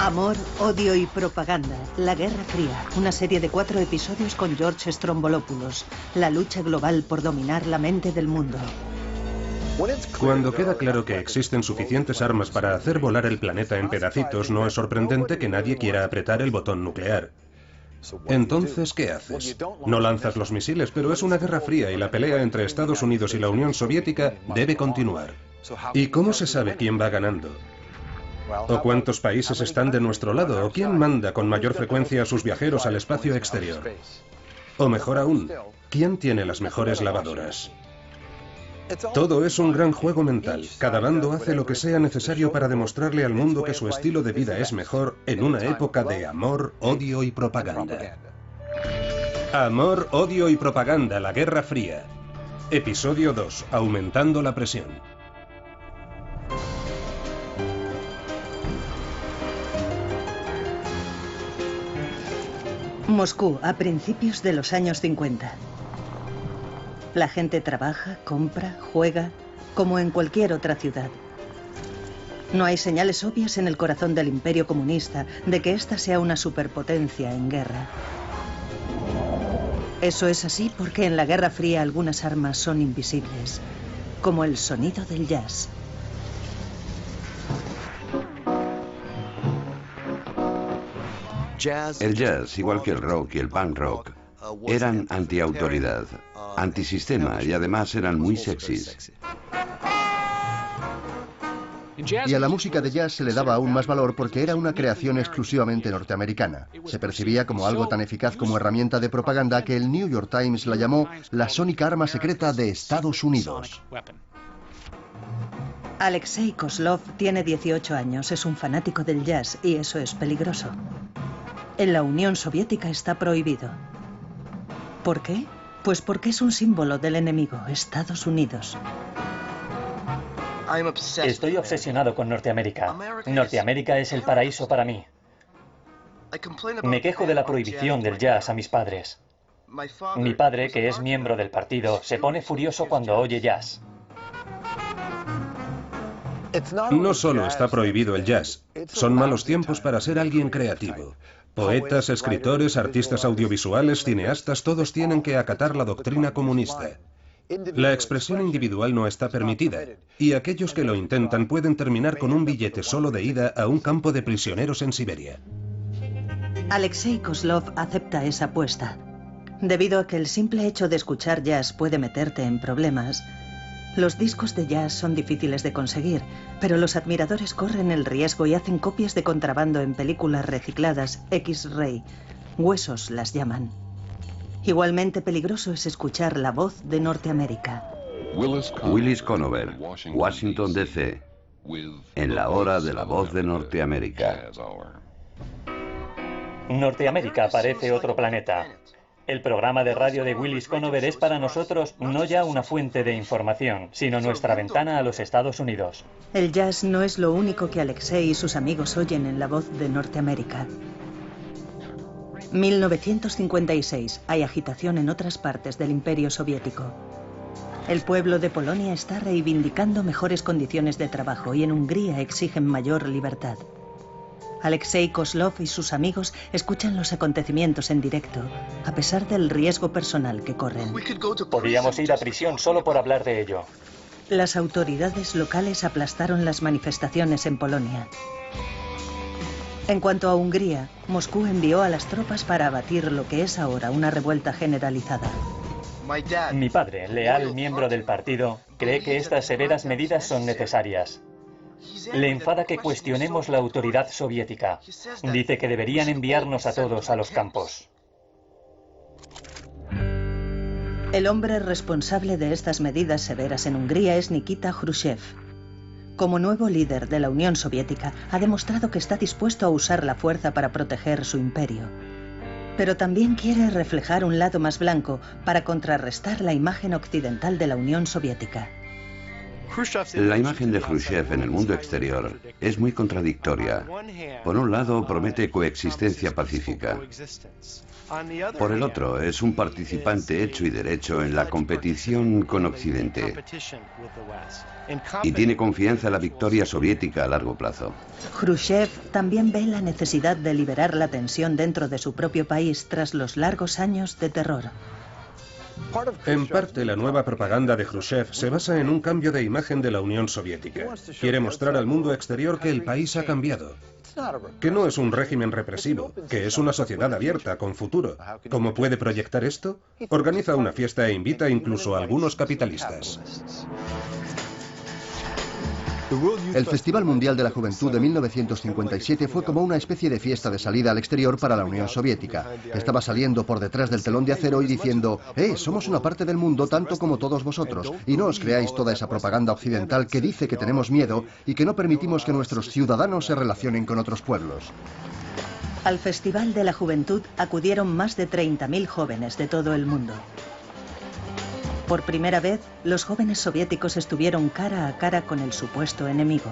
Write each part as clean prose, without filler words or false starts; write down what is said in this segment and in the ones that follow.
Amor, odio y propaganda. La Guerra Fría. Una serie de 4 episodios con George Stroumboulopoulos. La lucha global por dominar la mente del mundo. Cuando queda claro que existen suficientes armas para hacer volar el planeta en pedacitos, no es sorprendente que nadie quiera apretar el botón nuclear. Entonces, ¿qué haces? No lanzas los misiles, pero es una guerra fría y la pelea entre Estados Unidos y la Unión Soviética debe continuar. ¿Y cómo se sabe quién va ganando? ¿O cuántos países están de nuestro lado? ¿O quién manda con mayor frecuencia a sus viajeros al espacio exterior? O mejor aún, ¿quién tiene las mejores lavadoras? Todo es un gran juego mental. Cada bando hace lo que sea necesario para demostrarle al mundo que su estilo de vida es mejor en una época de amor, odio y propaganda. Amor, odio y propaganda, la Guerra Fría. Episodio 2. Aumentando la presión. Moscú, a principios de los años 50. La gente trabaja, compra, juega, como en cualquier otra ciudad. No hay señales obvias en el corazón del imperio comunista de que ésta sea una superpotencia en guerra. Eso es así porque en la Guerra Fría algunas armas son invisibles, como el sonido del jazz. El jazz, igual que el rock y el punk rock, eran antiautoridad, antisistema y además eran muy sexys. Y a la música de jazz se le daba aún más valor porque era una creación exclusivamente norteamericana. Se percibía como algo tan eficaz como herramienta de propaganda que el New York Times la llamó la sónica arma secreta de Estados Unidos. Alexei Kozlov tiene 18 años, es un fanático del jazz y eso es peligroso. En la Unión Soviética está prohibido. ¿Por qué? Pues porque es un símbolo del enemigo, Estados Unidos. Estoy obsesionado con Norteamérica. Norteamérica es el paraíso para mí. Me quejo de la prohibición del jazz a mis padres. Mi padre, que es miembro del partido, se pone furioso cuando oye jazz. No solo está prohibido el jazz, son malos tiempos para ser alguien creativo. Poetas, escritores, artistas audiovisuales, cineastas, todos tienen que acatar la doctrina comunista. La expresión individual no está permitida, y aquellos que lo intentan pueden terminar con un billete solo de ida a un campo de prisioneros en Siberia. Alexei Kozlov acepta esa apuesta. Debido a que el simple hecho de escuchar jazz puede meterte en problemas, los discos de jazz son difíciles de conseguir, pero los admiradores corren el riesgo y hacen copias de contrabando en películas recicladas, X-Ray. Huesos las llaman. Igualmente peligroso es escuchar la voz de Norteamérica. Willis Conover, Washington, D.C., en la hora de la voz de Norteamérica. Norteamérica parece otro planeta. El programa de radio de Willis Conover es para nosotros no ya una fuente de información, sino nuestra ventana a los Estados Unidos. El jazz no es lo único que Alexei y sus amigos oyen en la voz de Norteamérica. 1956. Hay agitación en otras partes del Imperio Soviético. El pueblo de Polonia está reivindicando mejores condiciones de trabajo y en Hungría exigen mayor libertad. Alexei Kozlov y sus amigos escuchan los acontecimientos en directo, a pesar del riesgo personal que corren. Podríamos ir a prisión solo por hablar de ello. Las autoridades locales aplastaron las manifestaciones en Polonia. En cuanto a Hungría, Moscú envió a las tropas para abatir lo que es ahora una revuelta generalizada. Mi padre, leal miembro del partido, cree que estas severas medidas son necesarias. Le enfada que cuestionemos la autoridad soviética. Dice que deberían enviarnos a todos a los campos. El hombre responsable de estas medidas severas en Hungría es Nikita Khrushchev. Como nuevo líder de la Unión Soviética, ha demostrado que está dispuesto a usar la fuerza para proteger su imperio. Pero también quiere reflejar un lado más blanco para contrarrestar la imagen occidental de la Unión Soviética. La imagen de Khrushchev en el mundo exterior es muy contradictoria. Por un lado, promete coexistencia pacífica. Por el otro, es un participante hecho y derecho en la competición con Occidente. Y tiene confianza en la victoria soviética a largo plazo. Khrushchev también ve la necesidad de liberar la tensión dentro de su propio país tras los largos años de terror. En parte, la nueva propaganda de Khrushchev se basa en un cambio de imagen de la Unión Soviética. Quiere mostrar al mundo exterior que el país ha cambiado, que no es un régimen represivo, que es una sociedad abierta, con futuro. ¿Cómo puede proyectar esto? Organiza una fiesta e invita incluso a algunos capitalistas. El Festival Mundial de la Juventud de 1957 fue como una especie de fiesta de salida al exterior para la Unión Soviética. Estaba saliendo por detrás del telón de acero y diciendo: somos una parte del mundo tanto como todos vosotros, y no os creáis toda esa propaganda occidental que dice que tenemos miedo y que no permitimos que nuestros ciudadanos se relacionen con otros pueblos. Al Festival de la Juventud acudieron más de 30.000 jóvenes de todo el mundo. Por primera vez, los jóvenes soviéticos estuvieron cara a cara con el supuesto enemigo.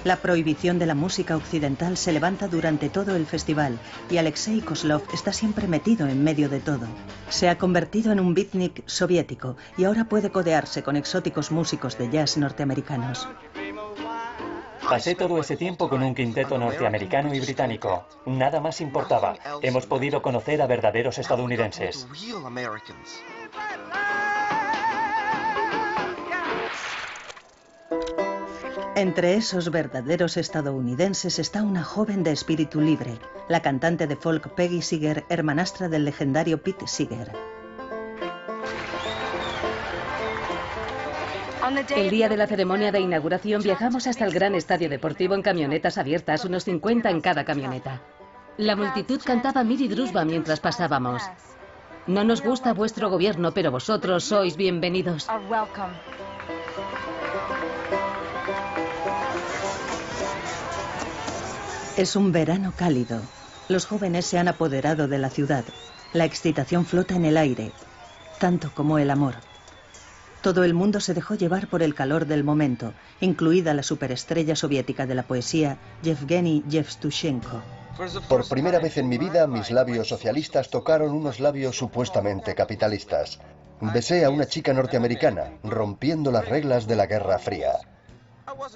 La prohibición de la música occidental se levanta durante todo el festival y Alexei Kozlov está siempre metido en medio de todo. Se ha convertido en un beatnik soviético y ahora puede codearse con exóticos músicos de jazz norteamericanos. Pasé todo ese tiempo con un quinteto norteamericano y británico. Nada más importaba. Hemos podido conocer a verdaderos estadounidenses. Entre esos verdaderos estadounidenses está una joven de espíritu libre, la cantante de folk Peggy Seeger, hermanastra del legendario Pete Seeger. El día de la ceremonia de inauguración viajamos hasta el gran estadio deportivo en camionetas abiertas, unos 50 en cada camioneta. La multitud cantaba Miri Drusba mientras pasábamos. No nos gusta vuestro gobierno, pero vosotros sois bienvenidos. Es un verano cálido. Los jóvenes se han apoderado de la ciudad. La excitación flota en el aire, tanto como el amor. Todo el mundo se dejó llevar por el calor del momento, incluida la superestrella soviética de la poesía, Yevgeny Yevtushenko. Por primera vez en mi vida, mis labios socialistas tocaron unos labios supuestamente capitalistas. Besé a una chica norteamericana, rompiendo las reglas de la Guerra Fría.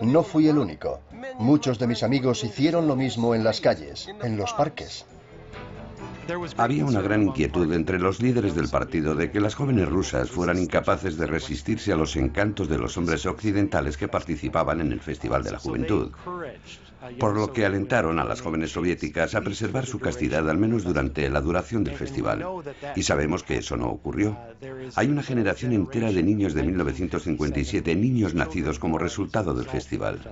No fui el único. Muchos de mis amigos hicieron lo mismo en las calles, en los parques. Había una gran inquietud entre los líderes del partido de que las jóvenes rusas fueran incapaces de resistirse a los encantos de los hombres occidentales que participaban en el Festival de la Juventud, por lo que alentaron a las jóvenes soviéticas a preservar su castidad al menos durante la duración del festival. Y sabemos que eso no ocurrió. Hay una generación entera de niños de 1957, niños nacidos como resultado del festival.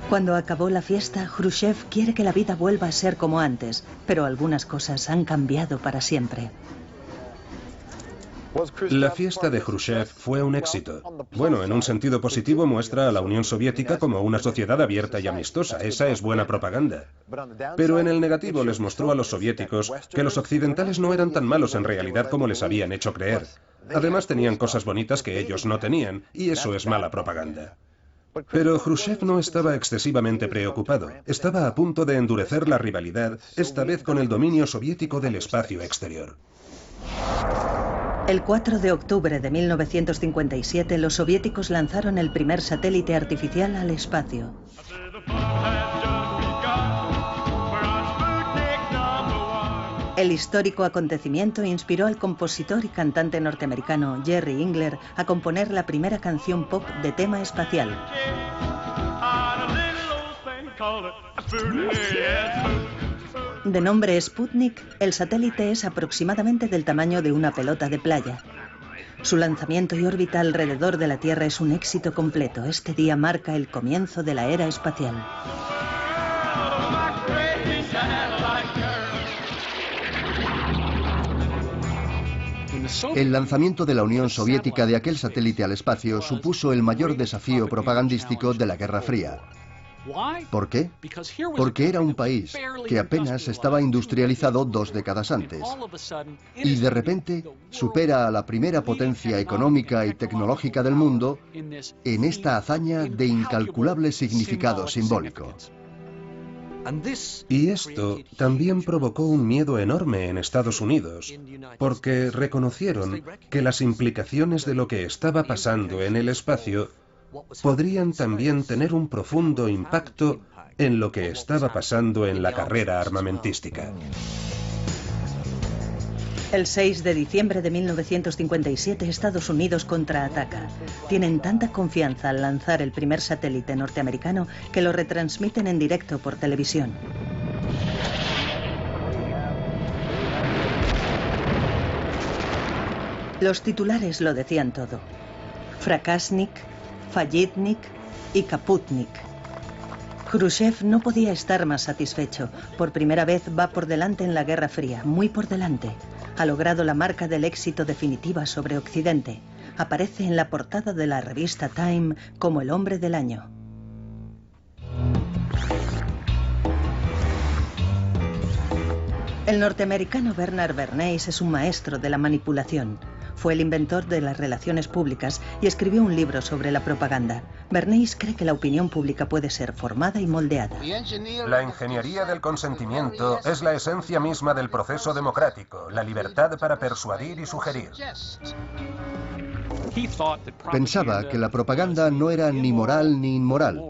Cuando acabó la fiesta, Khrushchev quiere que la vida vuelva a ser como antes, pero algunas cosas han cambiado para siempre. La fiesta de Khrushchev fue un éxito. Bueno, en un sentido positivo muestra a la Unión Soviética como una sociedad abierta y amistosa. Esa es buena propaganda. Pero en el negativo les mostró a los soviéticos que los occidentales no eran tan malos en realidad como les habían hecho creer. Además tenían cosas bonitas que ellos no tenían, y eso es mala propaganda. Pero Khrushchev no estaba excesivamente preocupado. Estaba a punto de endurecer la rivalidad, esta vez con el dominio soviético del espacio exterior. El 4 de octubre de 1957, los soviéticos lanzaron el primer satélite artificial al espacio. El histórico acontecimiento inspiró al compositor y cantante norteamericano Jerry Engler a componer la primera canción pop de tema espacial. De nombre Sputnik, el satélite es aproximadamente del tamaño de una pelota de playa. Su lanzamiento y órbita alrededor de la Tierra es un éxito completo. Este día marca el comienzo de la era espacial. El lanzamiento de la Unión Soviética de aquel satélite al espacio supuso el mayor desafío propagandístico de la Guerra Fría. ¿Por qué? Porque era un país que apenas estaba industrializado 2 décadas antes. Y de repente supera a la primera potencia económica y tecnológica del mundo en esta hazaña de incalculable significado simbólico. Y esto también provocó un miedo enorme en Estados Unidos, porque reconocieron que las implicaciones de lo que estaba pasando en el espacio podrían también tener un profundo impacto en lo que estaba pasando en la carrera armamentística. El 6 de diciembre de 1957, Estados Unidos contraataca. Tienen tanta confianza al lanzar el primer satélite norteamericano que lo retransmiten en directo por televisión. Los titulares lo decían todo. Fracasnik, Fallitnik y Kaputnik. Khrushchev no podía estar más satisfecho. Por primera vez va por delante en la Guerra Fría, muy por delante. Ha logrado la marca del éxito definitiva sobre Occidente. Aparece en la portada de la revista Time como el hombre del año. El norteamericano Bernard Bernays es un maestro de la manipulación. Fue el inventor de las relaciones públicas y escribió un libro sobre la propaganda. Bernays cree que la opinión pública puede ser formada y moldeada. La ingeniería del consentimiento es la esencia misma del proceso democrático, la libertad para persuadir y sugerir. Pensaba que la propaganda no era ni moral ni inmoral.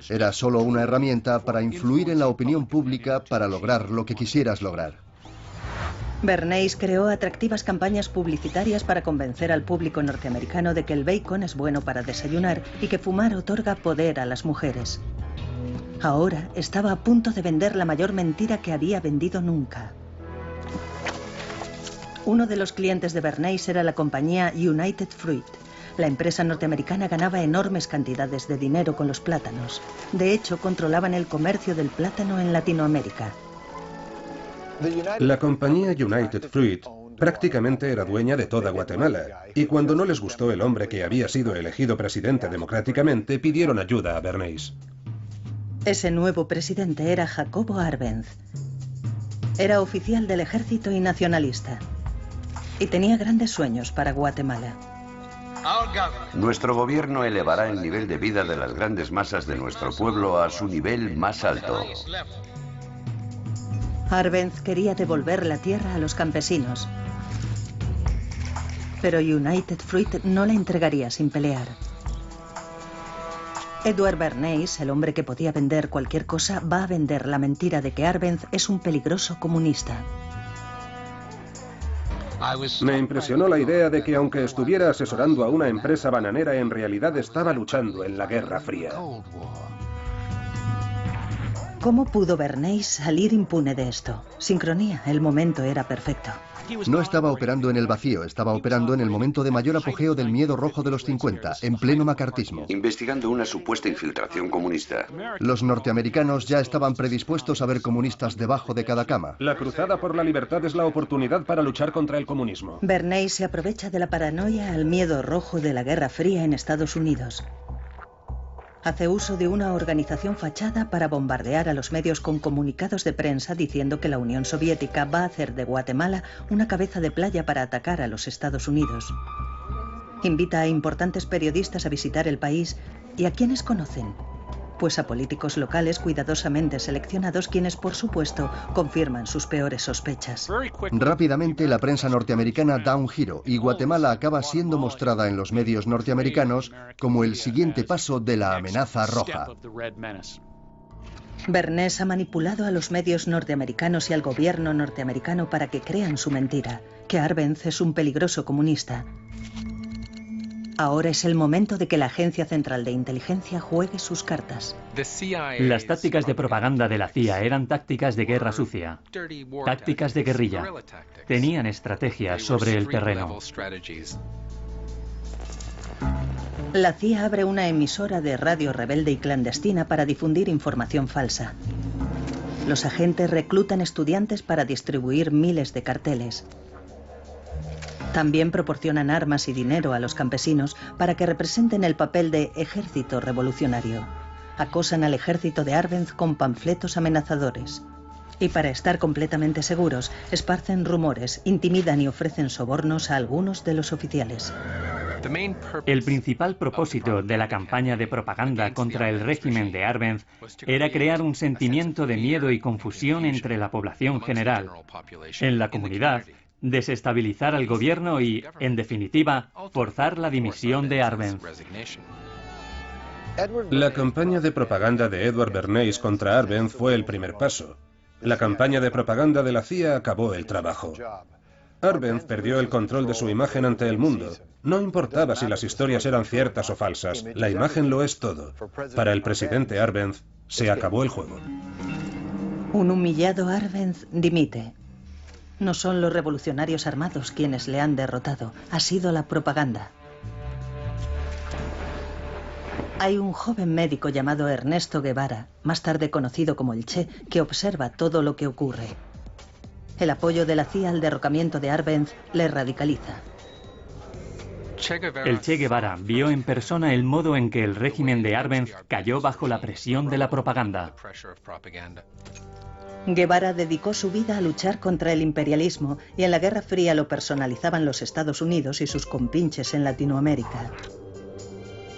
Era solo una herramienta para influir en la opinión pública para lograr lo que quisieras lograr. Bernays creó atractivas campañas publicitarias para convencer al público norteamericano de que el bacon es bueno para desayunar y que fumar otorga poder a las mujeres. Ahora estaba a punto de vender la mayor mentira que había vendido nunca. Uno de los clientes de Bernays era la compañía United Fruit. La empresa norteamericana ganaba enormes cantidades de dinero con los plátanos. De hecho, controlaban el comercio del plátano en Latinoamérica. La compañía United Fruit prácticamente era dueña de toda Guatemala, y cuando no les gustó el hombre que había sido elegido presidente democráticamente, pidieron ayuda a Bernays. Ese nuevo presidente era Jacobo Arbenz. Era oficial del ejército y nacionalista. Y tenía grandes sueños para Guatemala. Nuestro gobierno elevará el nivel de vida de las grandes masas de nuestro pueblo a su nivel más alto. Arbenz quería devolver la tierra a los campesinos. Pero United Fruit no la entregaría sin pelear. Edward Bernays, el hombre que podía vender cualquier cosa, va a vender la mentira de que Arbenz es un peligroso comunista. Me impresionó la idea de que aunque estuviera asesorando a una empresa bananera, en realidad estaba luchando en la Guerra Fría. ¿Cómo pudo Bernays salir impune de esto? Sincronía, el momento era perfecto. No estaba operando en el vacío, estaba operando en el momento de mayor apogeo del miedo rojo de los 50, en pleno macartismo. Investigando una supuesta infiltración comunista. Los norteamericanos ya estaban predispuestos a ver comunistas debajo de cada cama. La cruzada por la libertad es la oportunidad para luchar contra el comunismo. Bernays se aprovecha de la paranoia al miedo rojo de la Guerra Fría en Estados Unidos. Hace uso de una organización fachada para bombardear a los medios con comunicados de prensa diciendo que la Unión Soviética va a hacer de Guatemala una cabeza de playa para atacar a los Estados Unidos. Invita a importantes periodistas a visitar el país. ¿Y a quiénes conocen? Pues a políticos locales cuidadosamente seleccionados quienes, por supuesto, confirman sus peores sospechas. Rápidamente la prensa norteamericana da un giro y Guatemala acaba siendo mostrada en los medios norteamericanos como el siguiente paso de la amenaza roja. Bernays ha manipulado a los medios norteamericanos y al gobierno norteamericano para que crean su mentira, que Arbenz es un peligroso comunista. Ahora es el momento de que la Agencia Central de Inteligencia juegue sus cartas. Las tácticas de propaganda de la CIA eran tácticas de guerra sucia, tácticas de guerrilla. Tenían estrategias sobre el terreno. La CIA abre una emisora de radio rebelde y clandestina para difundir información falsa. Los agentes reclutan estudiantes para distribuir miles de carteles. También proporcionan armas y dinero a los campesinos para que representen el papel de ejército revolucionario. acosan al ejército de Arbenz con panfletos amenazadores. Y para estar completamente seguros, esparcen rumores, intimidan y ofrecen sobornos a algunos de los oficiales. El principal propósito de la campaña de propaganda contra el régimen de Arbenz era crear un sentimiento de miedo y confusión entre la población general. En la comunidad, desestabilizar al gobierno y, en definitiva, forzar la dimisión de Arbenz. La campaña de propaganda de Edward Bernays contra Arbenz fue el primer paso. La campaña de propaganda de la CIA acabó el trabajo. Arbenz perdió el control de su imagen ante el mundo. No importaba si las historias eran ciertas o falsas, la imagen lo es todo. Para el presidente Arbenz, se acabó el juego. Un humillado Arbenz dimite. No son los revolucionarios armados quienes le han derrotado, ha sido la propaganda. Hay un joven médico llamado Ernesto Guevara, más tarde conocido como el Che, que observa todo lo que ocurre. El apoyo de la CIA al derrocamiento de Arbenz le radicaliza. El Che Guevara vio en persona el modo en que el régimen de Arbenz cayó bajo la presión de la propaganda. Guevara dedicó su vida a luchar contra el imperialismo y en la Guerra Fría lo personalizaban los Estados Unidos y sus compinches en Latinoamérica.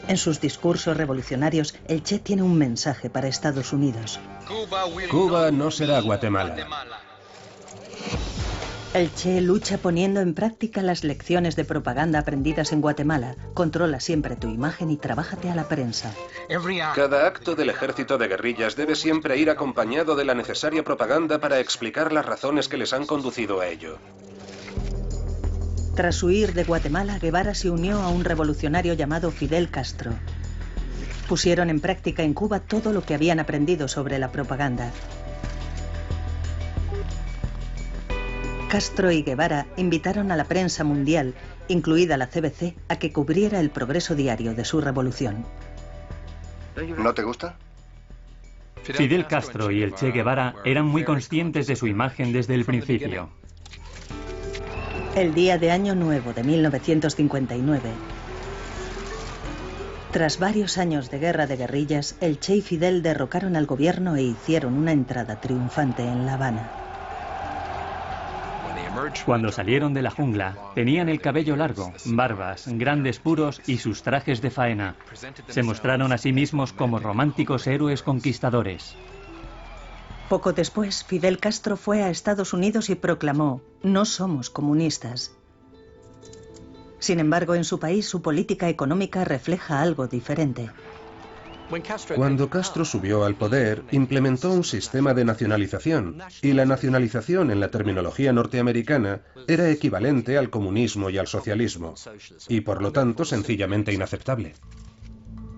En sus discursos revolucionarios, el Che tiene un mensaje para Estados Unidos. Cuba no será Guatemala. El Che lucha poniendo en práctica las lecciones de propaganda aprendidas en Guatemala. Controla siempre tu imagen y trabájate a la prensa. Cada acto del ejército de guerrillas debe siempre ir acompañado de la necesaria propaganda para explicar las razones que les han conducido a ello. Tras huir de Guatemala, Guevara se unió a un revolucionario llamado Fidel Castro. Pusieron en práctica en Cuba todo lo que habían aprendido sobre la propaganda. Castro y Guevara invitaron a la prensa mundial, incluida la CBC, a que cubriera el progreso diario de su revolución. ¿No te gusta? Fidel Castro y el Che Guevara eran muy conscientes de su imagen desde el principio. El día de Año Nuevo de 1959. Tras varios años de guerra de guerrillas, el Che y Fidel derrocaron al gobierno e hicieron una entrada triunfante en La Habana. Cuando salieron de la jungla, tenían el cabello largo, barbas, grandes puros y sus trajes de faena. Se mostraron a sí mismos como románticos héroes conquistadores. Poco después, Fidel Castro fue a Estados Unidos y proclamó: "No somos comunistas". Sin embargo, en su país, su política económica refleja algo diferente. Cuando Castro subió al poder, implementó un sistema de nacionalización, y la nacionalización en la terminología norteamericana era equivalente al comunismo y al socialismo, y por lo tanto sencillamente inaceptable.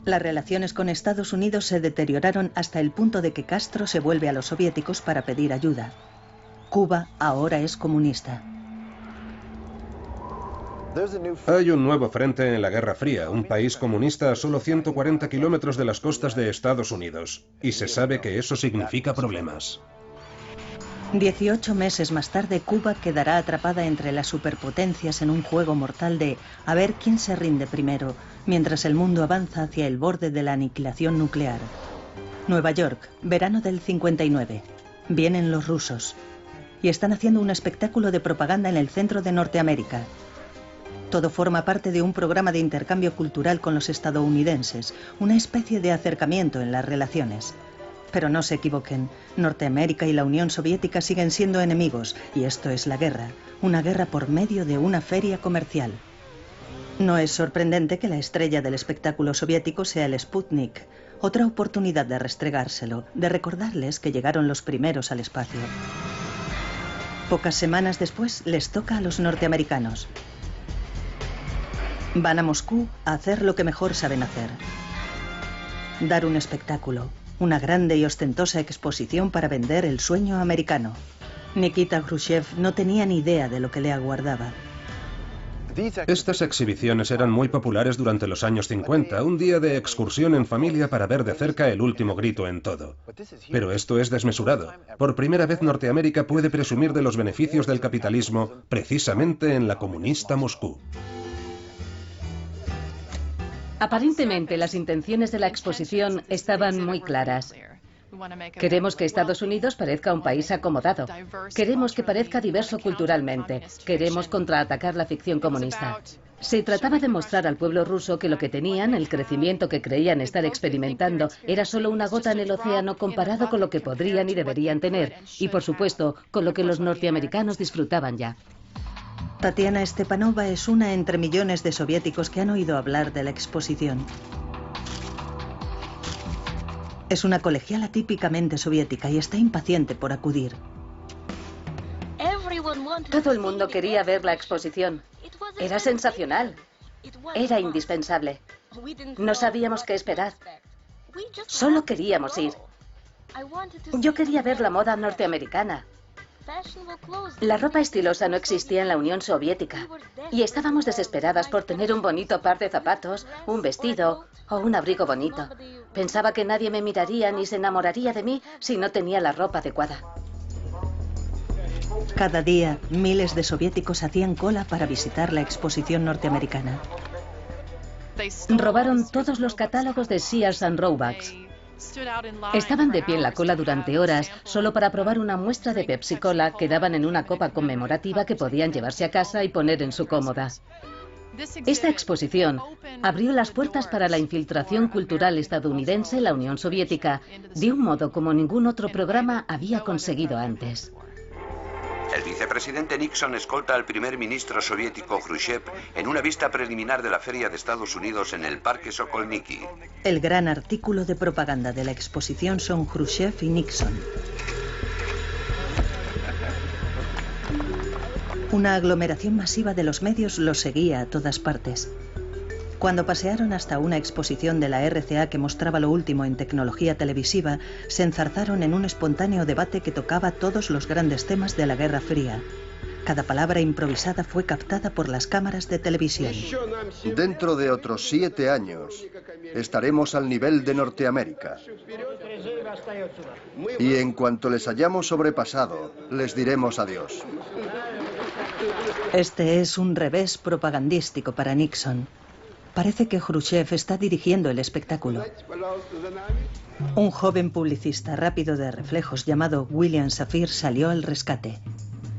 Las relaciones con Estados Unidos se deterioraron hasta el punto de que Castro se vuelve a los soviéticos para pedir ayuda. Cuba ahora es comunista. Hay un nuevo frente en la Guerra Fría, un país comunista a solo 140 kilómetros de las costas de Estados Unidos, y se sabe que eso significa problemas. 18 meses más tarde, Cuba quedará atrapada entre las superpotencias en un juego mortal de a ver quién se rinde primero, mientras el mundo avanza hacia el borde de la aniquilación nuclear. Nueva York, verano del 59. Vienen los rusos. Y están haciendo un espectáculo de propaganda en el centro de Norteamérica. Todo forma parte de un programa de intercambio cultural con los estadounidenses, una especie de acercamiento en las relaciones. Pero no se equivoquen, Norteamérica y la Unión Soviética siguen siendo enemigos, y esto es la guerra, una guerra por medio de una feria comercial. No es sorprendente que la estrella del espectáculo soviético sea el Sputnik, otra oportunidad de restregárselo, de recordarles que llegaron los primeros al espacio. Pocas semanas después les toca a los norteamericanos. Van a Moscú a hacer lo que mejor saben hacer. Dar un espectáculo, una grande y ostentosa exposición para vender el sueño americano. Nikita Khrushchev no tenía ni idea de lo que le aguardaba. Estas exhibiciones eran muy populares durante los años 50, un día de excursión en familia para ver de cerca el último grito en todo. Pero esto es desmesurado. Por primera vez Norteamérica puede presumir de los beneficios del capitalismo precisamente en la comunista Moscú. Aparentemente, las intenciones de la exposición estaban muy claras. Queremos que Estados Unidos parezca un país acomodado. Queremos que parezca diverso culturalmente. Queremos contraatacar la ficción comunista. Se trataba de mostrar al pueblo ruso que lo que tenían, el crecimiento que creían estar experimentando, era solo una gota en el océano comparado con lo que podrían y deberían tener, y por supuesto, con lo que los norteamericanos disfrutaban ya. Tatiana Stepanova es una entre millones de soviéticos que han oído hablar de la exposición. Es una colegiala típicamente soviética y está impaciente por acudir. Todo el mundo quería ver la exposición. Era sensacional. Era indispensable. No sabíamos qué esperar. Solo queríamos ir. Yo quería ver la moda norteamericana. La ropa estilosa no existía en la Unión Soviética y estábamos desesperadas por tener un bonito par de zapatos, un vestido o un abrigo bonito. Pensaba que nadie me miraría ni se enamoraría de mí si no tenía la ropa adecuada. Cada día, miles de soviéticos hacían cola para visitar la exposición norteamericana. Robaron todos los catálogos de Sears and Roebuck. Estaban de pie en la cola durante horas solo para probar una muestra de Pepsi Cola que daban en una copa conmemorativa que podían llevarse a casa y poner en su cómoda. Esta exposición abrió las puertas para la infiltración cultural estadounidense en la Unión Soviética de un modo como ningún otro programa había conseguido antes. El vicepresidente Nixon escolta al primer ministro soviético Khrushchev en una vista preliminar de la Feria de Estados Unidos en el Parque Sokolniki. El gran artículo de propaganda de la exposición son Khrushchev y Nixon. Una aglomeración masiva de los medios los seguía a todas partes. Cuando pasearon hasta una exposición de la RCA que mostraba lo último en tecnología televisiva, se enzarzaron en un espontáneo debate que tocaba todos los grandes temas de la Guerra Fría. Cada palabra improvisada fue captada por las cámaras de televisión. Dentro de otros 7 años estaremos al nivel de Norteamérica. Y en cuanto les hayamos sobrepasado, les diremos adiós. Este es un revés propagandístico para Nixon. Parece que Khrushchev está dirigiendo el espectáculo. Un joven publicista rápido de reflejos llamado William Safir salió al rescate.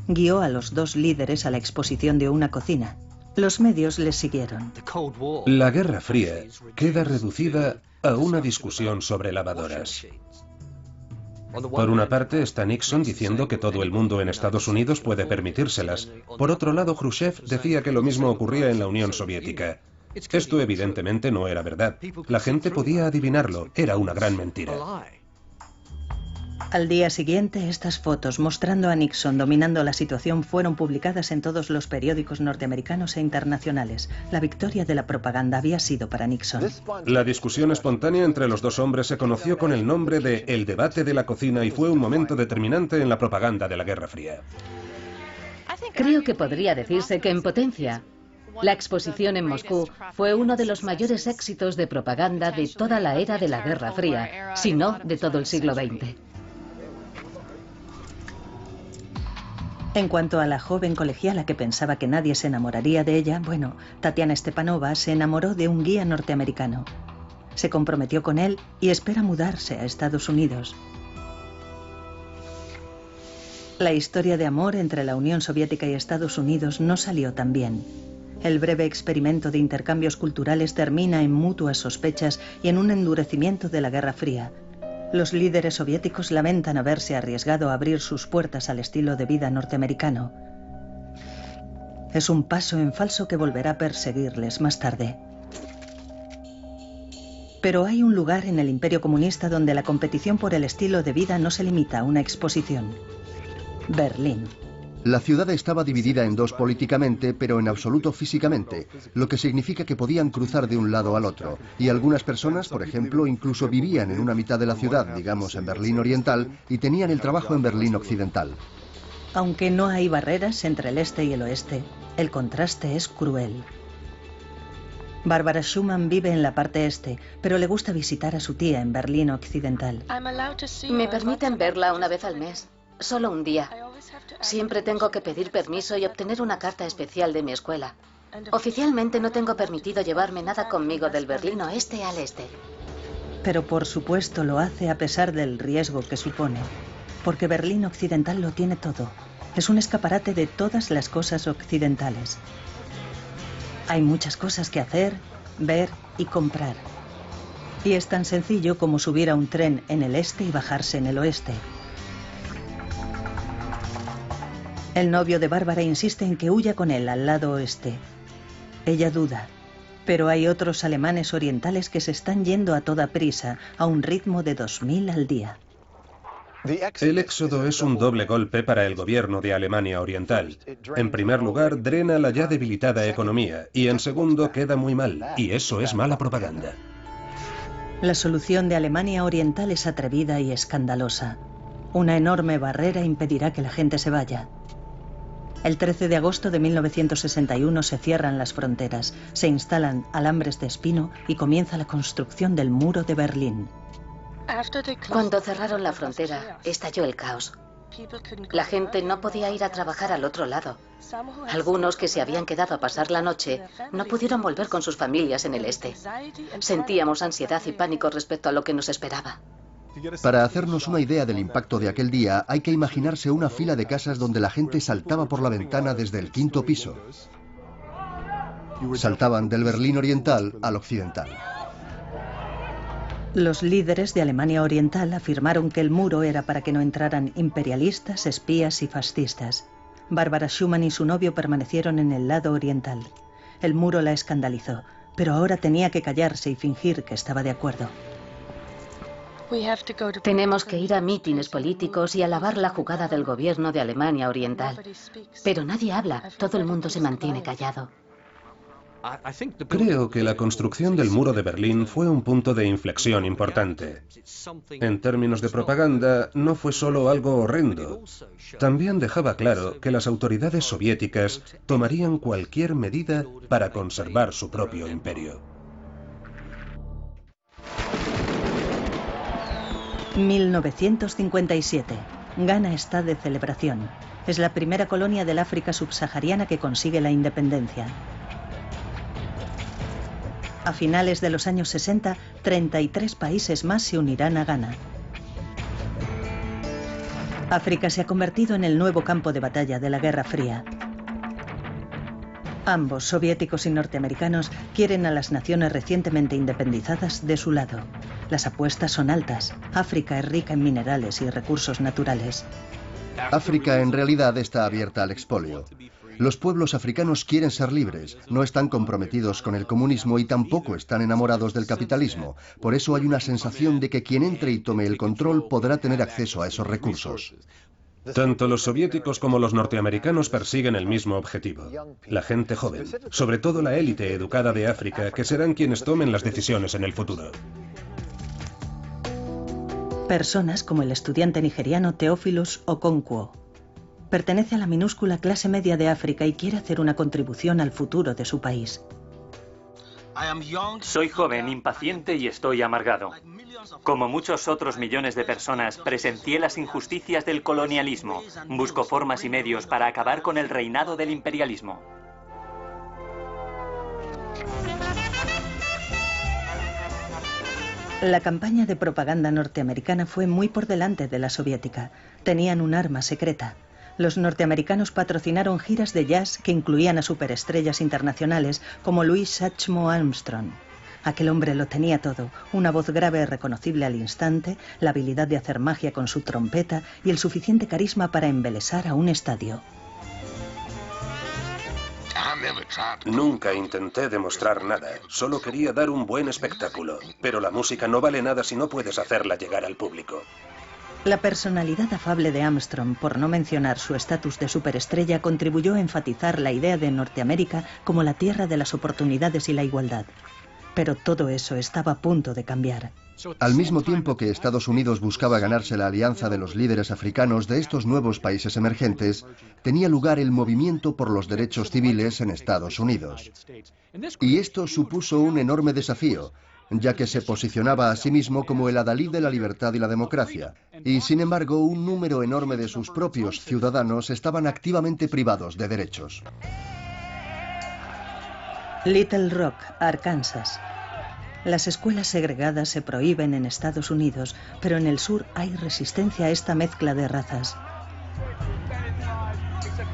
Guió a los dos líderes a la exposición de una cocina. Los medios les siguieron. La Guerra Fría queda reducida a una discusión sobre lavadoras. Por una parte está Nixon diciendo que todo el mundo en Estados Unidos puede permitírselas. Por otro lado, Khrushchev decía que lo mismo ocurría en la Unión Soviética. Esto evidentemente no era verdad. La gente podía adivinarlo. Era una gran mentira. Al día siguiente, estas fotos mostrando a Nixon dominando la situación fueron publicadas en todos los periódicos norteamericanos e internacionales. La victoria de la propaganda había sido para Nixon. La discusión espontánea entre los dos hombres se conoció con el nombre de El debate de la cocina y fue un momento determinante en la propaganda de la Guerra Fría. Creo que podría decirse que en potencia, la exposición en Moscú fue uno de los mayores éxitos de propaganda de toda la era de la Guerra Fría, si no de todo el siglo XX. En cuanto a la joven colegiala que pensaba que nadie se enamoraría de ella, bueno, Tatiana Stepanova se enamoró de un guía norteamericano. Se comprometió con él y espera mudarse a Estados Unidos. La historia de amor entre la Unión Soviética y Estados Unidos no salió tan bien. El breve experimento de intercambios culturales termina en mutuas sospechas y en un endurecimiento de la Guerra Fría. Los líderes soviéticos lamentan haberse arriesgado a abrir sus puertas al estilo de vida norteamericano. Es un paso en falso que volverá a perseguirles más tarde. Pero hay un lugar en el Imperio Comunista donde la competición por el estilo de vida no se limita a una exposición. Berlín. La ciudad estaba dividida en dos políticamente, pero en absoluto físicamente, lo que significa que podían cruzar de un lado al otro. Y algunas personas, por ejemplo, incluso vivían en una mitad de la ciudad, digamos en Berlín Oriental, y tenían el trabajo en Berlín Occidental. Aunque no hay barreras entre el este y el oeste, el contraste es cruel. Barbara Schumann vive en la parte este, pero le gusta visitar a su tía en Berlín Occidental. Me permiten verla una vez al mes, solo un día. Siempre tengo que pedir permiso y obtener una carta especial de mi escuela. Oficialmente no tengo permitido llevarme nada conmigo del Berlín Oeste al Este. Pero por supuesto lo hace a pesar del riesgo que supone, porque Berlín Occidental lo tiene todo. Es un escaparate de todas las cosas occidentales. Hay muchas cosas que hacer, ver y comprar. Y es tan sencillo como subir a un tren en el este y bajarse en el oeste. El novio de Bárbara insiste en que huya con él al lado oeste. Ella duda, pero hay otros alemanes orientales que se están yendo a toda prisa, a un ritmo de 2000 al día. El éxodo es un doble golpe para el gobierno de Alemania Oriental. En primer lugar, drena la ya debilitada economía, y en segundo, queda muy mal, y eso es mala propaganda. La solución de Alemania Oriental es atrevida y escandalosa. Una enorme barrera impedirá que la gente se vaya. El 13 de agosto de 1961 se cierran las fronteras, se instalan alambres de espino y comienza la construcción del muro de Berlín. Cuando cerraron la frontera, estalló el caos. La gente no podía ir a trabajar al otro lado. Algunos que se habían quedado a pasar la noche no pudieron volver con sus familias en el este. Sentíamos ansiedad y pánico respecto a lo que nos esperaba. Para hacernos una idea del impacto de aquel día, hay que imaginarse una fila de casas donde la gente saltaba por la ventana desde el 5º piso. Saltaban del Berlín Oriental al Occidental. Los líderes de Alemania Oriental afirmaron que el muro era para que no entraran imperialistas, espías y fascistas. Bárbara Schumann y su novio permanecieron en el lado oriental. El muro la escandalizó, pero ahora tenía que callarse y fingir que estaba de acuerdo. Tenemos que ir a mítines políticos y alabar la jugada del gobierno de Alemania Oriental. Pero nadie habla, todo el mundo se mantiene callado. Creo que la construcción del muro de Berlín fue un punto de inflexión importante. En términos de propaganda, no fue solo algo horrendo. También dejaba claro que las autoridades soviéticas tomarían cualquier medida para conservar su propio imperio. 1957. Ghana está de celebración. Es la primera colonia del África subsahariana que consigue la independencia. A finales de los años 60, 33 países más se unirán a Ghana. África se ha convertido en el nuevo campo de batalla de la Guerra Fría. Ambos, soviéticos y norteamericanos, quieren a las naciones recientemente independizadas de su lado. Las apuestas son altas. África es rica en minerales y recursos naturales. África en realidad está abierta al expolio. Los pueblos africanos quieren ser libres, no están comprometidos con el comunismo y tampoco están enamorados del capitalismo. Por eso hay una sensación de que quien entre y tome el control podrá tener acceso a esos recursos. Tanto los soviéticos como los norteamericanos persiguen el mismo objetivo: la gente joven, sobre todo la élite educada de África, que serán quienes tomen las decisiones en el futuro. Personas como el estudiante nigeriano Theophilus Okonkwo. Pertenece a la minúscula clase media de África y quiere hacer una contribución al futuro de su país. Soy joven, impaciente y estoy amargado. Como muchos otros millones de personas, presencié las injusticias del colonialismo. Busco formas y medios para acabar con el reinado del imperialismo. La campaña de propaganda norteamericana fue muy por delante de la soviética. Tenían un arma secreta. Los norteamericanos patrocinaron giras de jazz que incluían a superestrellas internacionales como Louis Satchmo Armstrong. Aquel hombre lo tenía todo: una voz grave reconocible al instante, la habilidad de hacer magia con su trompeta y el suficiente carisma para embelesar a un estadio. Nunca intenté demostrar nada, solo quería dar un buen espectáculo. Pero la música no vale nada si no puedes hacerla llegar al público. La personalidad afable de Armstrong, por no mencionar su estatus de superestrella, contribuyó a enfatizar la idea de Norteamérica como la tierra de las oportunidades y la igualdad. Pero todo eso estaba a punto de cambiar. Al mismo tiempo que Estados Unidos buscaba ganarse la alianza de los líderes africanos de estos nuevos países emergentes, tenía lugar el movimiento por los derechos civiles en Estados Unidos. Y esto supuso un enorme desafío, ya que se posicionaba a sí mismo como el adalid de la libertad y la democracia. Y sin embargo, un número enorme de sus propios ciudadanos estaban activamente privados de derechos. Little Rock, Arkansas. Las escuelas segregadas se prohíben en Estados Unidos, pero en el sur hay resistencia a esta mezcla de razas.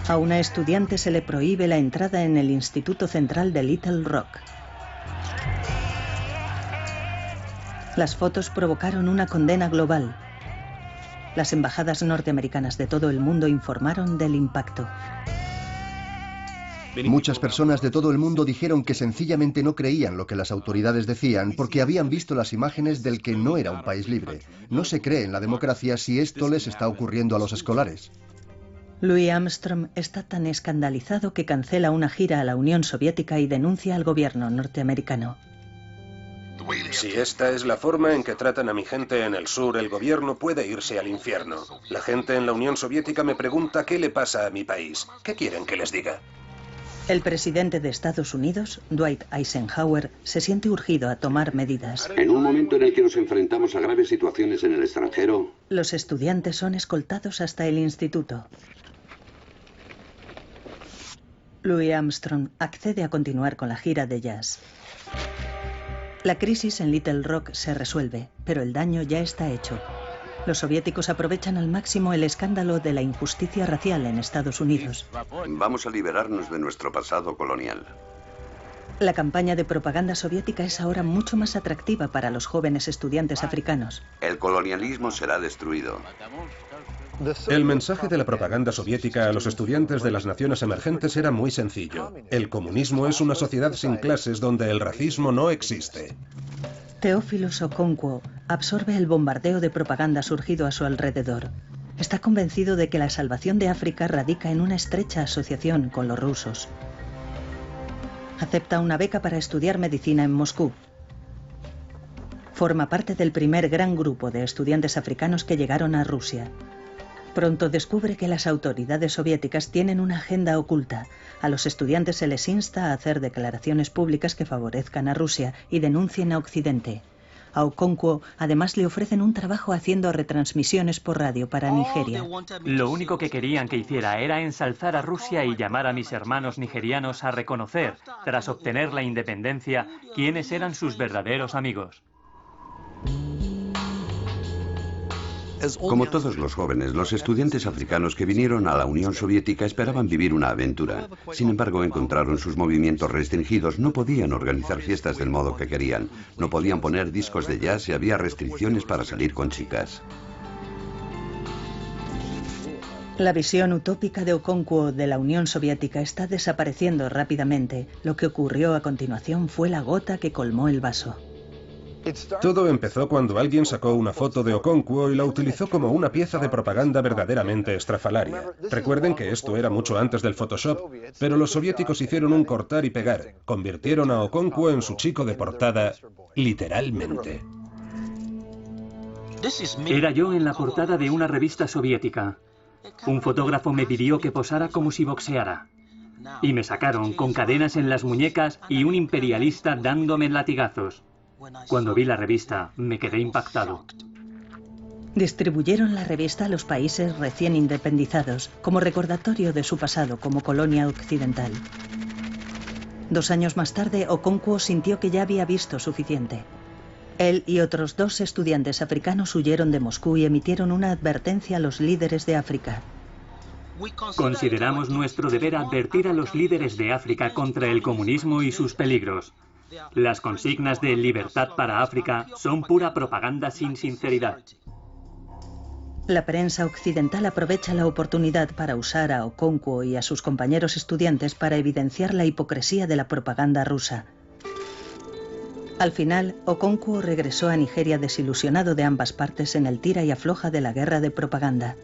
A una estudiante se le prohíbe la entrada en el Instituto Central de Little Rock. Las fotos provocaron una condena global. Las embajadas norteamericanas de todo el mundo informaron del impacto. Muchas personas de todo el mundo dijeron que sencillamente no creían lo que las autoridades decían porque habían visto las imágenes del que no era un país libre. No se cree en la democracia si esto les está ocurriendo a los escolares. Louis Armstrong está tan escandalizado que cancela una gira a la Unión Soviética y denuncia al gobierno norteamericano. Si esta es la forma en que tratan a mi gente en el sur, el gobierno puede irse al infierno. La gente en la Unión Soviética me pregunta qué le pasa a mi país. ¿Qué quieren que les diga? El presidente de Estados Unidos, Dwight Eisenhower, se siente urgido a tomar medidas. En un momento en el que nos enfrentamos a graves situaciones en el extranjero, los estudiantes son escoltados hasta el instituto. Louis Armstrong accede a continuar con la gira de jazz. La crisis en Little Rock se resuelve, pero el daño ya está hecho. Los soviéticos aprovechan al máximo el escándalo de la injusticia racial en Estados Unidos. Vamos a liberarnos de nuestro pasado colonial. La campaña de propaganda soviética es ahora mucho más atractiva para los jóvenes estudiantes africanos. El colonialismo será destruido. El mensaje de la propaganda soviética a los estudiantes de las naciones emergentes era muy sencillo. El comunismo es una sociedad sin clases donde el racismo no existe. Theophilus Okonkwo absorbe el bombardeo de propaganda surgido a su alrededor. Está convencido de que la salvación de África radica en una estrecha asociación con los rusos. Acepta una beca para estudiar medicina en Moscú. Forma parte del primer gran grupo de estudiantes africanos que llegaron a Rusia. Pronto descubre que las autoridades soviéticas tienen una agenda oculta. A los estudiantes se les insta a hacer declaraciones públicas que favorezcan a Rusia y denuncien a Occidente. A Okonkwo además le ofrecen un trabajo haciendo retransmisiones por radio para Nigeria. Lo único que querían que hiciera era ensalzar a Rusia y llamar a mis hermanos nigerianos a reconocer, tras obtener la independencia, quiénes eran sus verdaderos amigos. Como todos los jóvenes, los estudiantes africanos que vinieron a la Unión Soviética esperaban vivir una aventura. Sin embargo, encontraron sus movimientos restringidos, no podían organizar fiestas del modo que querían, no podían poner discos de jazz y había restricciones para salir con chicas. La visión utópica de Okonkwo de la Unión Soviética está desapareciendo rápidamente. Lo que ocurrió a continuación fue la gota que colmó el vaso. Todo empezó cuando alguien sacó una foto de Okonkwo y la utilizó como una pieza de propaganda verdaderamente estrafalaria. Recuerden que esto era mucho antes del Photoshop, pero los soviéticos hicieron un cortar y pegar. Convirtieron a Okonkwo en su chico de portada, literalmente. Era yo en la portada de una revista soviética. Un fotógrafo me pidió que posara como si boxeara. Y me sacaron con cadenas en las muñecas y un imperialista dándome latigazos. Cuando vi la revista, me quedé impactado. Distribuyeron la revista a los países recién independizados, como recordatorio de su pasado como colonia occidental. 2 años más tarde, Okonkwo sintió que ya había visto suficiente. Él y otros 2 estudiantes africanos huyeron de Moscú y emitieron una advertencia a los líderes de África. Consideramos nuestro deber advertir a los líderes de África contra el comunismo y sus peligros. Las consignas de libertad para África son pura propaganda sin sinceridad. La prensa occidental aprovecha la oportunidad para usar a Okonkwo y a sus compañeros estudiantes para evidenciar la hipocresía de la propaganda rusa. Al final, Okonkwo regresó a Nigeria desilusionado de ambas partes en el tira y afloja de la guerra de propaganda.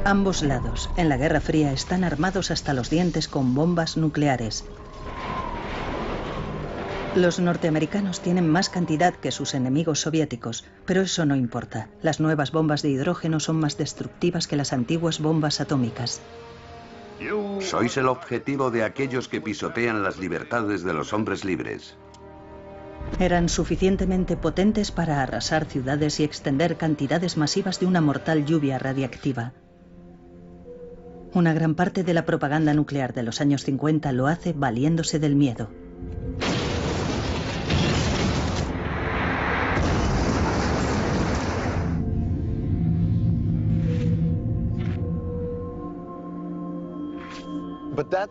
Ambos lados, en la Guerra Fría, están armados hasta los dientes con bombas nucleares. Los norteamericanos tienen más cantidad que sus enemigos soviéticos, pero eso no importa. Las nuevas bombas de hidrógeno son más destructivas que las antiguas bombas atómicas. Sois el objetivo de aquellos que pisotean las libertades de los hombres libres. Eran suficientemente potentes para arrasar ciudades y extender cantidades masivas de una mortal lluvia radiactiva. Una gran parte de la propaganda nuclear de los años 50 lo hace valiéndose del miedo.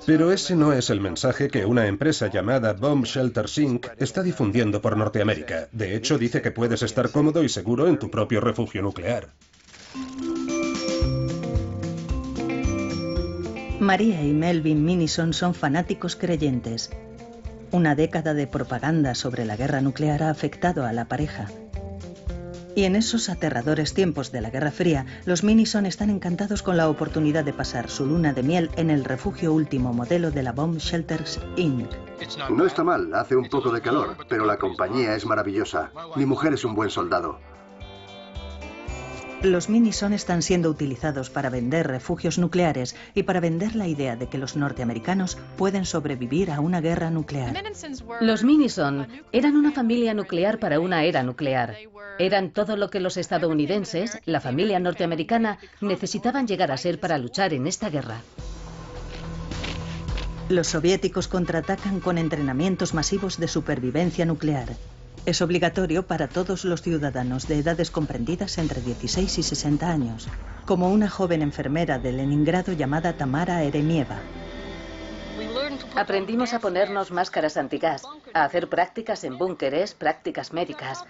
Pero ese no es el mensaje que una empresa llamada Bomb Shelters Inc. está difundiendo por Norteamérica. De hecho, dice que puedes estar cómodo y seguro en tu propio refugio nuclear. María y Melvin Minison son fanáticos creyentes. Una década de propaganda sobre la guerra nuclear ha afectado a la pareja. Y en esos aterradores tiempos de la Guerra Fría, los Minison están encantados con la oportunidad de pasar su luna de miel en el refugio último modelo de la Bomb Shelters Inc. No está mal, hace un poco de calor, pero la compañía es maravillosa. Mi mujer es un buen soldado. Los Minison están siendo utilizados para vender refugios nucleares y para vender la idea de que los norteamericanos pueden sobrevivir a una guerra nuclear. Los Minison eran una familia nuclear para una era nuclear. Eran todo lo que los estadounidenses, la familia norteamericana, necesitaban llegar a ser para luchar en esta guerra. Los soviéticos contraatacan con entrenamientos masivos de supervivencia nuclear. Es obligatorio para todos los ciudadanos de edades comprendidas entre 16 y 60 años, como una joven enfermera de Leningrado llamada Tamara Eremieva. Aprendimos a ponernos máscaras antigas, a hacer prácticas en búnkeres, prácticas médicas.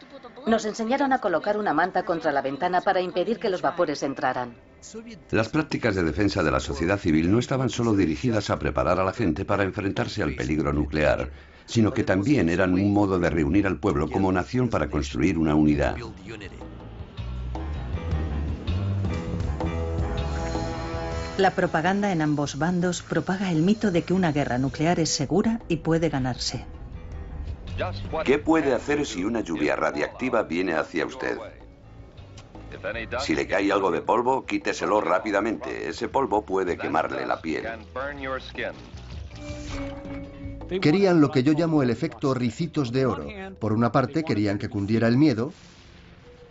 Nos enseñaron a colocar una manta contra la ventana para impedir que los vapores entraran. Las prácticas de defensa de la sociedad civil no estaban solo dirigidas a preparar a la gente para enfrentarse al peligro nuclear, sino que también eran un modo de reunir al pueblo como nación para construir una unidad. La propaganda en ambos bandos propaga el mito de que una guerra nuclear es segura y puede ganarse. ¿Qué puede hacer si una lluvia radiactiva viene hacia usted? Si le cae algo de polvo, quíteselo rápidamente. Ese polvo puede quemarle la piel. Querían lo que yo llamo el efecto ricitos de oro. Por una parte, querían que cundiera el miedo,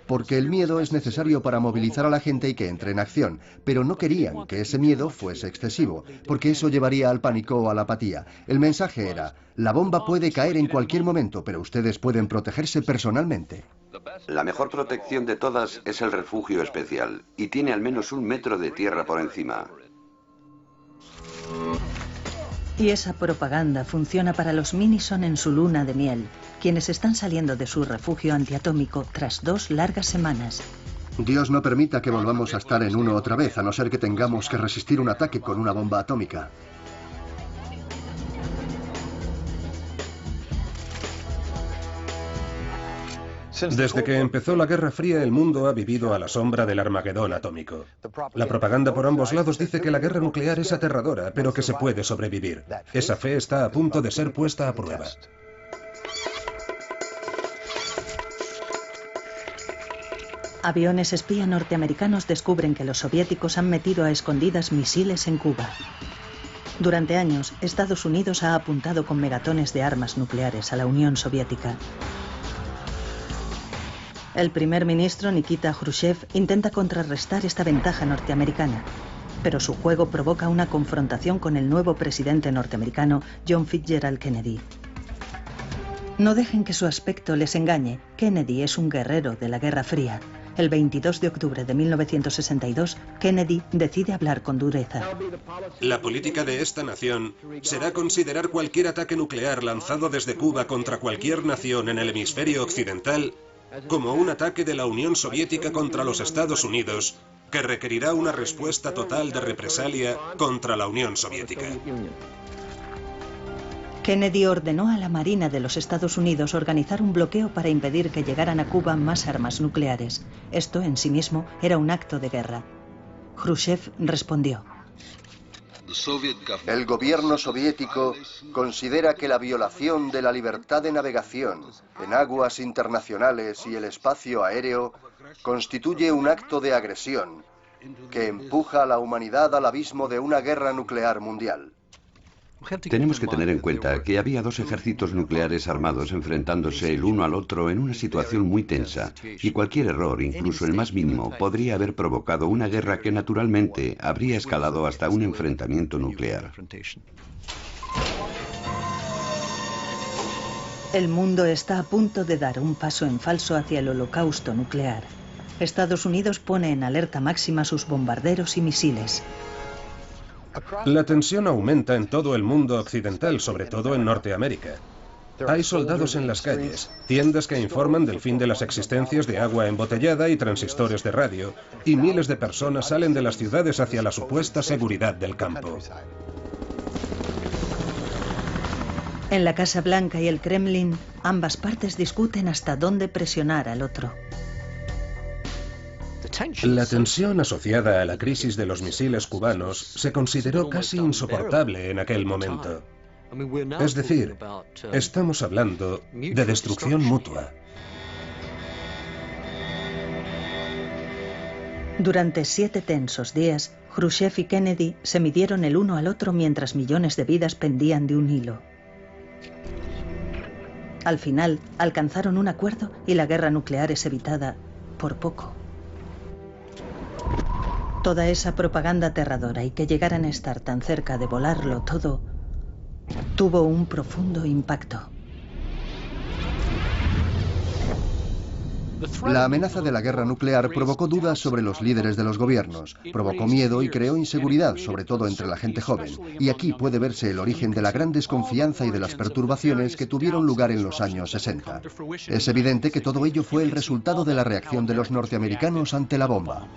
porque el miedo es necesario para movilizar a la gente y que entre en acción, pero no querían que ese miedo fuese excesivo, porque eso llevaría al pánico o a la apatía. El mensaje era, la bomba puede caer en cualquier momento, pero ustedes pueden protegerse personalmente. La mejor protección de todas es el refugio especial, y tiene al menos 1 metro de tierra por encima. Y esa propaganda funciona para los Minison en su luna de miel, quienes están saliendo de su refugio antiatómico tras 2 largas semanas. Dios no permita que volvamos a estar en uno otra vez, a no ser que tengamos que resistir un ataque con una bomba atómica. Desde que empezó la Guerra Fría, el mundo ha vivido a la sombra del Armagedón atómico. La propaganda por ambos lados dice que la guerra nuclear es aterradora, pero que se puede sobrevivir. Esa fe está a punto de ser puesta a prueba. Aviones espía norteamericanos descubren que los soviéticos han metido a escondidas misiles en Cuba. Durante años, Estados Unidos ha apuntado con megatones de armas nucleares a la Unión Soviética. El primer ministro Nikita Khrushchev intenta contrarrestar esta ventaja norteamericana, pero su juego provoca una confrontación con el nuevo presidente norteamericano, John Fitzgerald Kennedy. No dejen que su aspecto les engañe. Kennedy es un guerrero de la Guerra Fría. El 22 de octubre de 1962, Kennedy decide hablar con dureza. La política de esta nación será considerar cualquier ataque nuclear lanzado desde Cuba contra cualquier nación en el hemisferio occidental como un ataque de la Unión Soviética contra los Estados Unidos, que requerirá una respuesta total de represalia contra la Unión Soviética. Kennedy ordenó a la Marina de los Estados Unidos organizar un bloqueo para impedir que llegaran a Cuba más armas nucleares. Esto en sí mismo era un acto de guerra. Khrushchev respondió: El gobierno soviético considera que la violación de la libertad de navegación en aguas internacionales y el espacio aéreo constituye un acto de agresión que empuja a la humanidad al abismo de una guerra nuclear mundial. Tenemos que tener en cuenta que había dos ejércitos nucleares armados enfrentándose el uno al otro en una situación muy tensa, y cualquier error, incluso el más mínimo, podría haber provocado una guerra que naturalmente habría escalado hasta un enfrentamiento nuclear. El mundo está a punto de dar un paso en falso hacia el holocausto nuclear. Estados Unidos pone en alerta máxima sus bombarderos y misiles. La tensión aumenta en todo el mundo occidental, sobre todo en Norteamérica. Hay soldados en las calles, tiendas que informan del fin de las existencias de agua embotellada y transistores de radio, y miles de personas salen de las ciudades hacia la supuesta seguridad del campo. En la Casa Blanca y el Kremlin, ambas partes discuten hasta dónde presionar al otro. La tensión asociada a la crisis de los misiles cubanos se consideró casi insoportable en aquel momento. Es decir, estamos hablando de destrucción mutua. Durante 7 tensos días, Khrushchev y Kennedy se midieron el uno al otro mientras millones de vidas pendían de un hilo. Al final, alcanzaron un acuerdo y la guerra nuclear es evitada por poco. Toda esa propaganda aterradora y que llegaran a estar tan cerca de volarlo todo, tuvo un profundo impacto. La amenaza de la guerra nuclear provocó dudas sobre los líderes de los gobiernos, provocó miedo y creó inseguridad, sobre todo entre la gente joven. Y aquí puede verse el origen de la gran desconfianza y de las perturbaciones que tuvieron lugar en los años 60. Es evidente que todo ello fue el resultado de la reacción de los norteamericanos ante la bomba.